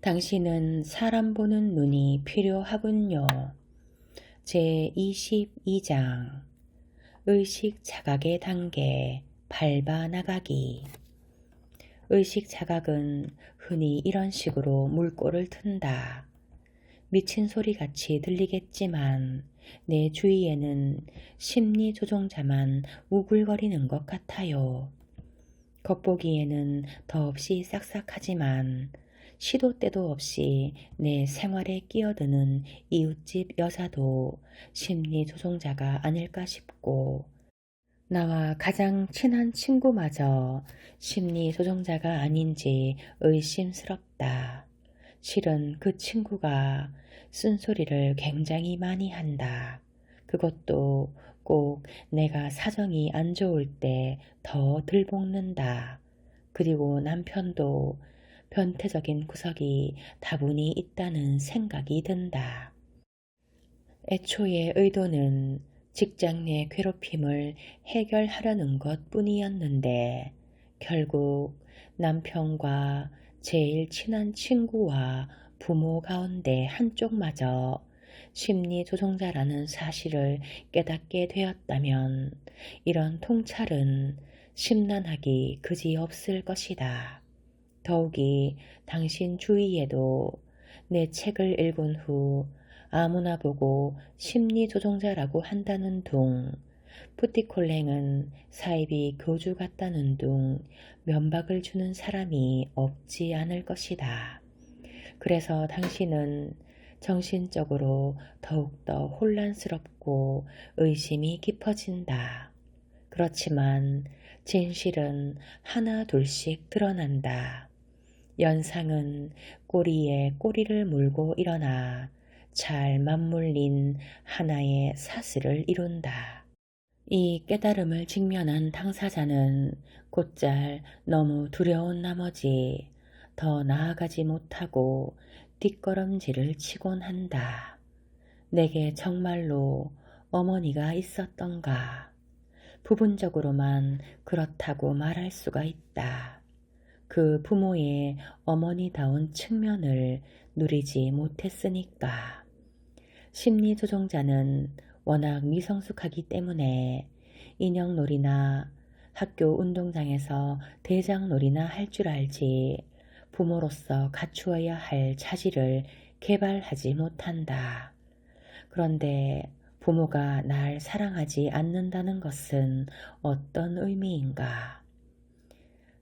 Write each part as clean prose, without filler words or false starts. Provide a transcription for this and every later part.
당신은 사람 보는 눈이 필요하군요. 제22장 의식 자각의 단계 밟아 나가기. 의식 자각은 흔히 이런 식으로 물꼬를 튼다. 미친 소리같이 들리겠지만 내 주위에는 심리 조종자만 우글거리는 것 같아요. 겉보기에는 더없이 싹싹하지만 시도 때도 없이 내 생활에 끼어드는 이웃집 여자도 심리 조종자가 아닐까 싶고, 나와 가장 친한 친구마저 심리 조종자가 아닌지 의심스럽다. 실은 그 친구가 쓴소리를 굉장히 많이 한다. 그것도 꼭 내가 사정이 안 좋을 때 더 들볶는다. 그리고 남편도 변태적인 구석이 다분히 있다는 생각이 든다. 애초에 의도는 직장 내 괴롭힘을 해결하려는 것 뿐이었는데 결국 남편과 제일 친한 친구와 부모 가운데 한쪽마저 심리 조종자라는 사실을 깨닫게 되었다면 이런 통찰은 심란하기 그지없을 것이다. 더욱이 당신 주위에도 내 책을 읽은 후 아무나 보고 심리조종자라고 한다는 둥, 푸티콜랭은 사이비 교주 같다는 둥 면박을 주는 사람이 없지 않을 것이다. 그래서 당신은 정신적으로 더욱더 혼란스럽고 의심이 깊어진다. 그렇지만 진실은 하나 둘씩 드러난다. 연상은 꼬리에 꼬리를 물고 일어나 잘 맞물린 하나의 사슬을 이룬다. 이 깨달음을 직면한 당사자는 곧잘 너무 두려운 나머지 더 나아가지 못하고 뒷걸음질을 치곤 한다. 내게 정말로 어머니가 있었던가? 부분적으로만 그렇다고 말할 수가 있다. 그 부모의 어머니다운 측면을 누리지 못했으니까. 심리조종자는 워낙 미성숙하기 때문에 인형놀이나 학교 운동장에서 대장놀이나 할 줄 알지 부모로서 갖추어야 할 자질을 개발하지 못한다. 그런데 부모가 날 사랑하지 않는다는 것은 어떤 의미인가?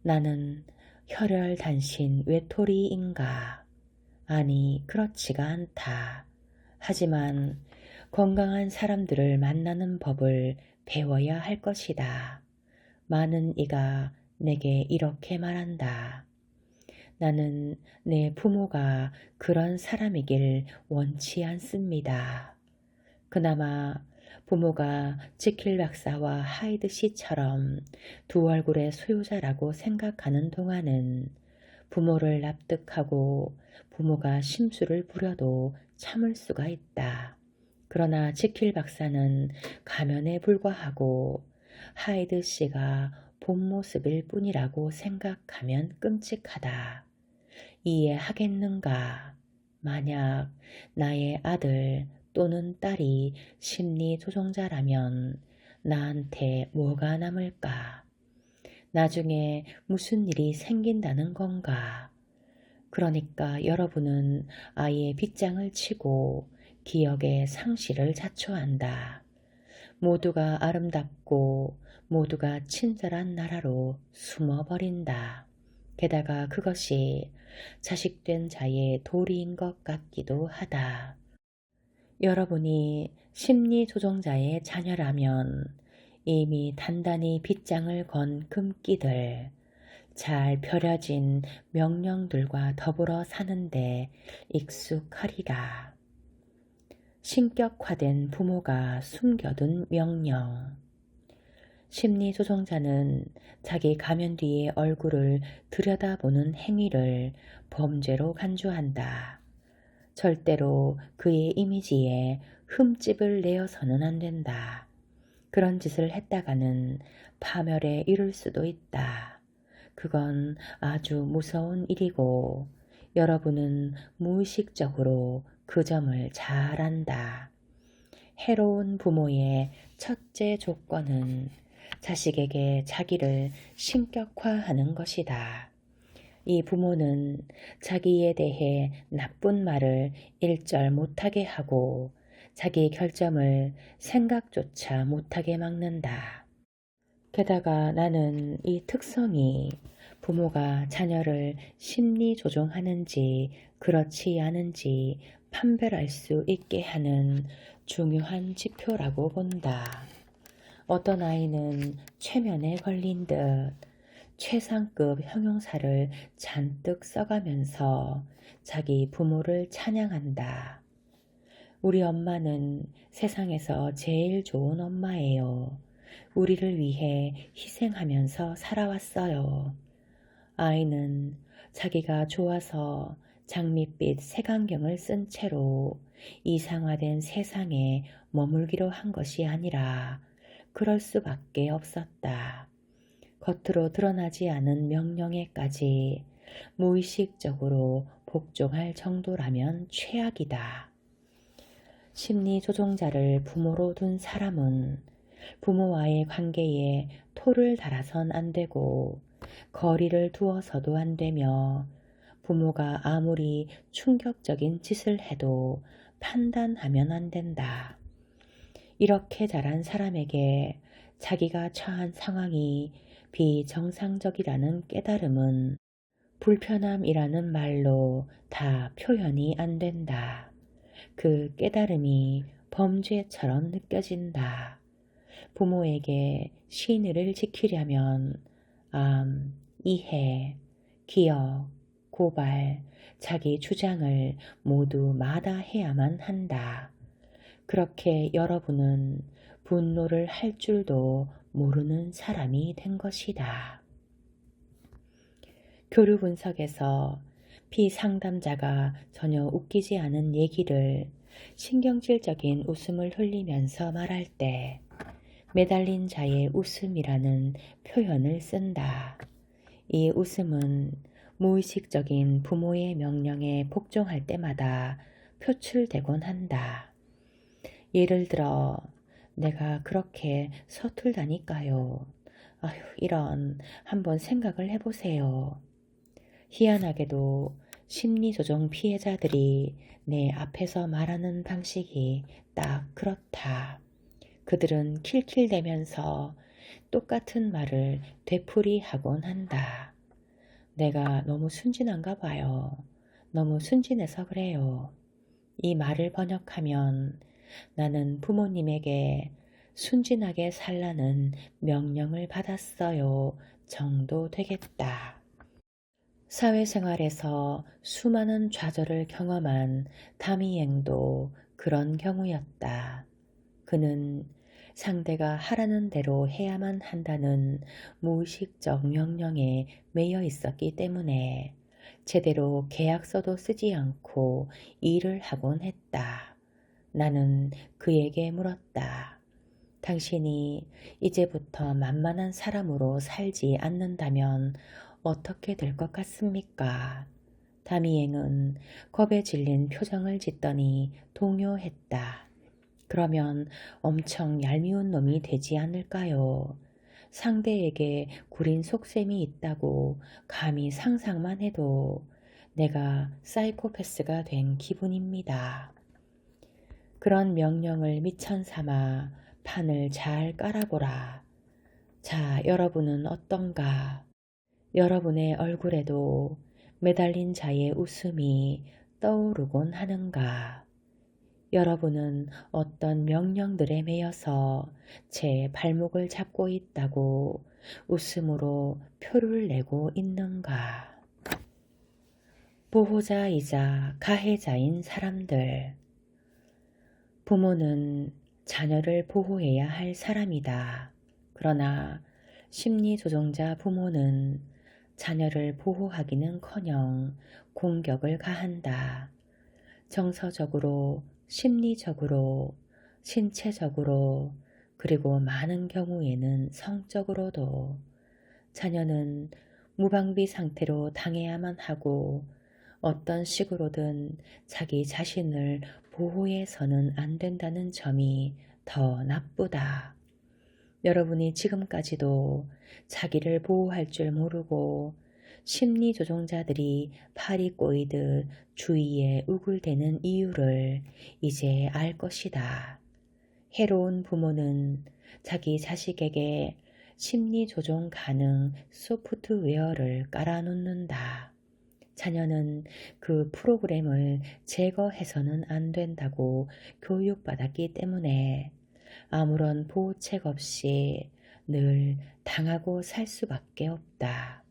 나는 혈혈단신 외톨이인가? 아니, 그렇지가 않다. 하지만 건강한 사람들을 만나는 법을 배워야 할 것이다. 많은 이가 내게 이렇게 말한다. 나는 내 부모가 그런 사람이길 원치 않습니다. 그나마 부모가 지킬 박사와 하이드 씨처럼 두 얼굴의 소유자라고 생각하는 동안은 부모를 납득하고 부모가 심술을 부려도 참을 수가 있다. 그러나 지킬 박사는 가면에 불과하고 하이드 씨가 본 모습일 뿐이라고 생각하면 끔찍하다. 이해하겠는가? 만약 나의 아들 또는 딸이 심리 조종자라면 나한테 뭐가 남을까? 나중에 무슨 일이 생긴다는 건가? 그러니까 여러분은 아예 빗장을 치고 기억의 상실을 자초한다. 모두가 아름답고 모두가 친절한 나라로 숨어버린다. 게다가 그것이 자식된 자의 도리인 것 같기도 하다. 여러분이 심리조종자의 자녀라면 이미 단단히 빗장을 건 금기들, 잘 펴려진 명령들과 더불어 사는데 익숙하리라. 신격화된 부모가 숨겨둔 명령. 심리조종자는 자기 가면 뒤의 얼굴을 들여다보는 행위를 범죄로 간주한다. 절대로 그의 이미지에 흠집을 내어서는 안 된다. 그런 짓을 했다가는 파멸에 이를 수도 있다. 그건 아주 무서운 일이고 여러분은 무의식적으로 그 점을 잘 안다. 해로운 부모의 첫째 조건은 자식에게 자기를 신격화하는 것이다. 이 부모는 자기에 대해 나쁜 말을 일절 못하게 하고 자기 결점을 생각조차 못하게 막는다. 게다가 나는 이 특성이 부모가 자녀를 심리 조종하는지 그렇지 않은지 판별할 수 있게 하는 중요한 지표라고 본다. 어떤 아이는 최면에 걸린 듯 최상급 형용사를 잔뜩 써가면서 자기 부모를 찬양한다. 우리 엄마는 세상에서 제일 좋은 엄마예요. 우리를 위해 희생하면서 살아왔어요. 아이는 자기가 좋아서 장밋빛 색안경을 쓴 채로 이상화된 세상에 머물기로 한 것이 아니라 그럴 수밖에 없었다. 겉으로 드러나지 않은 명령에까지 무의식적으로 복종할 정도라면 최악이다. 심리 조종자를 부모로 둔 사람은 부모와의 관계에 토를 달아선 안 되고 거리를 두어서도 안 되며 부모가 아무리 충격적인 짓을 해도 판단하면 안 된다. 이렇게 자란 사람에게 자기가 처한 상황이 비정상적이라는 깨달음은 불편함이라는 말로 다 표현이 안 된다. 그 깨달음이 범죄처럼 느껴진다. 부모에게 신의를 지키려면 암, 이해, 기억, 고발, 자기 주장을 모두 마다해야만 한다. 그렇게 여러분은 분노를 할 줄도 모르는 사람이 된 것이다. 교류 분석에서 피상담자가 전혀 웃기지 않은 얘기를 신경질적인 웃음을 흘리면서 말할 때 매달린 자의 웃음이라는 표현을 쓴다. 이 웃음은 무의식적인 부모의 명령에 복종할 때마다 표출되곤 한다. 예를 들어 내가 그렇게 서툴다니까요. 아휴 이런 한번 생각을 해보세요. 희한하게도 심리조종 피해자들이 내 앞에서 말하는 방식이 딱 그렇다. 그들은 킬킬대면서 똑같은 말을 되풀이하곤 한다. 내가 너무 순진한가 봐요. 너무 순진해서 그래요. 이 말을 번역하면 나는 부모님에게 순진하게 살라는 명령을 받았어요 정도 되겠다. 사회생활에서 수많은 좌절을 경험한 다미앵도 그런 경우였다. 그는 상대가 하라는 대로 해야만 한다는 무의식적 명령에 매여 있었기 때문에 제대로 계약서도 쓰지 않고 일을 하곤 했다. 나는 그에게 물었다. 당신이 이제부터 만만한 사람으로 살지 않는다면 어떻게 될 것 같습니까? 다미앵은 겁에 질린 표정을 짓더니 동요했다. 그러면 엄청 얄미운 놈이 되지 않을까요? 상대에게 구린 속셈이 있다고 감히 상상만 해도 내가 사이코패스가 된 기분입니다. 그런 명령을 미천 삼아 판을 잘 깔아보라. 자, 여러분은 어떤가? 여러분의 얼굴에도 매달린 자의 웃음이 떠오르곤 하는가? 여러분은 어떤 명령들에 매여서 제 발목을 잡고 있다고 웃음으로 표를 내고 있는가? 보호자이자 가해자인 사람들. 부모는 자녀를 보호해야 할 사람이다. 그러나 심리조종자 부모는 자녀를 보호하기는커녕 공격을 가한다. 정서적으로, 심리적으로, 신체적으로, 그리고 많은 경우에는 성적으로도 자녀는 무방비 상태로 당해야만 하고 어떤 식으로든 자기 자신을 보호해서는 안 된다는 점이 더 나쁘다. 여러분이 지금까지도 자기를 보호할 줄 모르고 심리 조종자들이 팔이 꼬이듯 주위에 우글대는 이유를 이제 알 것이다. 해로운 부모는 자기 자식에게 심리 조종 가능 소프트웨어를 깔아놓는다. 자녀는 그 프로그램을 제거해서는 안 된다고 교육받았기 때문에 아무런 보호책 없이 늘 당하고 살 수밖에 없다.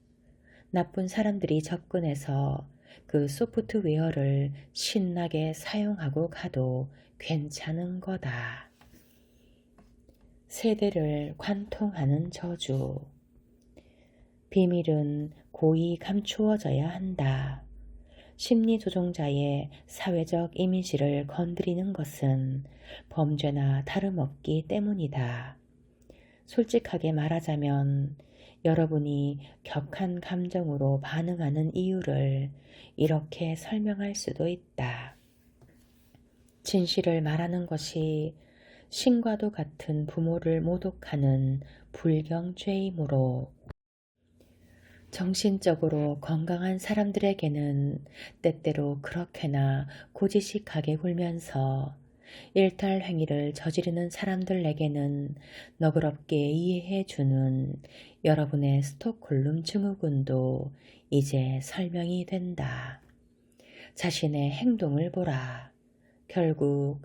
나쁜 사람들이 접근해서 그 소프트웨어를 신나게 사용하고 가도 괜찮은 거다. 세대를 관통하는 저주. 비밀은 고이 감추어져야 한다. 심리조종자의 사회적 이미지를 건드리는 것은 범죄나 다름없기 때문이다. 솔직하게 말하자면 여러분이 격한 감정으로 반응하는 이유를 이렇게 설명할 수도 있다. 진실을 말하는 것이 신과도 같은 부모를 모독하는 불경죄이므로 정신적으로 건강한 사람들에게는 때때로 그렇게나 고지식하게 굴면서 일탈 행위를 저지르는 사람들에게는 너그럽게 이해해주는 여러분의 스톡홀름 증후군도 이제 설명이 된다. 자신의 행동을 보라. 결국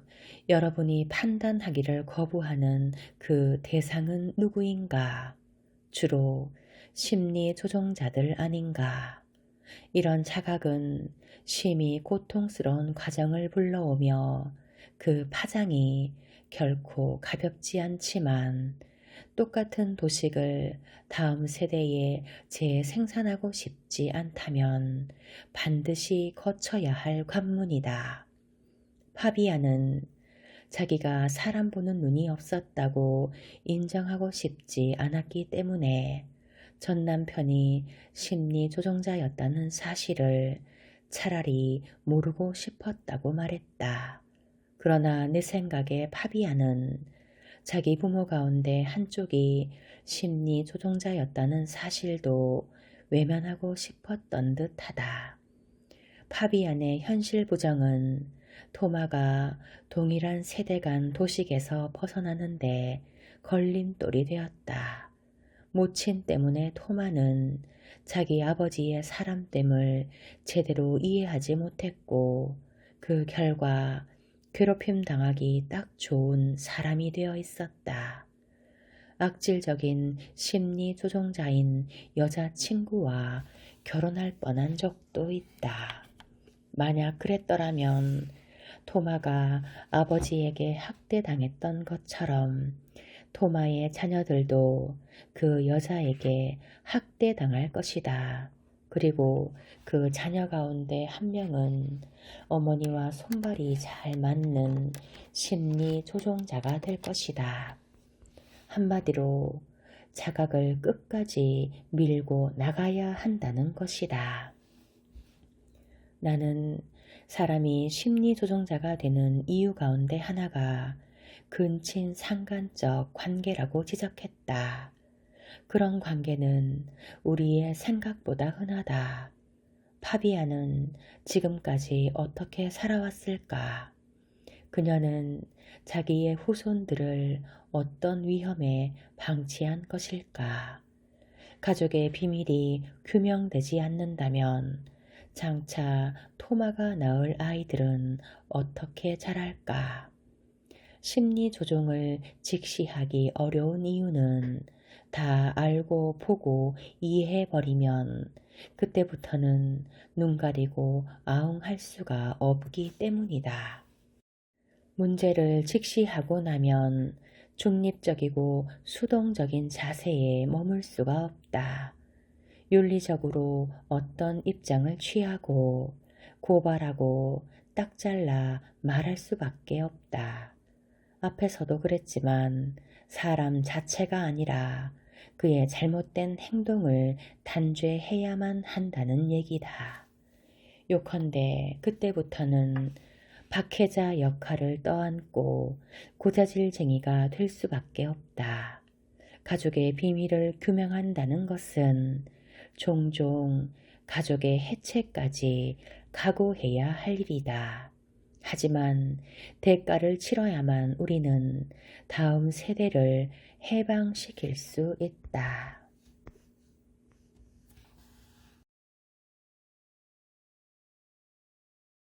여러분이 판단하기를 거부하는 그 대상은 누구인가? 주로 심리 조종자들 아닌가? 이런 자각은 심히 고통스러운 과정을 불러오며 그 파장이 결코 가볍지 않지만 똑같은 도식을 다음 세대에 재생산하고 싶지 않다면 반드시 거쳐야 할 관문이다. 파비아는 자기가 사람 보는 눈이 없었다고 인정하고 싶지 않았기 때문에 전 남편이 심리 조종자였다는 사실을 차라리 모르고 싶었다고 말했다. 그러나 내 생각에 파비아는 자기 부모 가운데 한쪽이 심리 조종자였다는 사실도 외면하고 싶었던 듯하다. 파비안의 현실 부정은 토마가 동일한 세대 간 도식에서 벗어나는데 걸림돌이 되었다. 모친 때문에 토마는 자기 아버지의 사람됨을 제대로 이해하지 못했고 그 결과 괴롭힘 당하기 딱 좋은 사람이 되어 있었다. 악질적인 심리 조종자인 여자친구와 결혼할 뻔한 적도 있다. 만약 그랬더라면 토마가 아버지에게 학대당했던 것처럼 토마의 자녀들도 그 여자에게 학대당할 것이다. 그리고 그 자녀 가운데 한 명은 어머니와 손발이 잘 맞는 심리 조종자가 될 것이다. 한마디로 자각을 끝까지 밀고 나가야 한다는 것이다. 나는 사람이 심리 조종자가 되는 이유 가운데 하나가 근친 상간적 관계라고 지적했다. 그런 관계는 우리의 생각보다 흔하다. 파비아는 지금까지 어떻게 살아왔을까? 그녀는 자기의 후손들을 어떤 위험에 방치한 것일까? 가족의 비밀이 규명되지 않는다면 장차 토마가 낳을 아이들은 어떻게 자랄까? 심리 조종을 직시하기 어려운 이유는 다 알고 보고 이해해버리면 그때부터는 눈 가리고 아웅할 수가 없기 때문이다. 문제를 직시하고 나면 중립적이고 수동적인 자세에 머물 수가 없다. 윤리적으로 어떤 입장을 취하고 고발하고 딱 잘라 말할 수밖에 없다. 앞에서도 그랬지만 사람 자체가 아니라 그의 잘못된 행동을 단죄해야만 한다는 얘기다. 요컨대 그때부터는 박해자 역할을 떠안고 고자질쟁이가 될 수밖에 없다. 가족의 비밀을 규명한다는 것은 종종 가족의 해체까지 각오해야 할 일이다. 하지만 대가를 치러야만 우리는 다음 세대를 해방시킬 수 있다.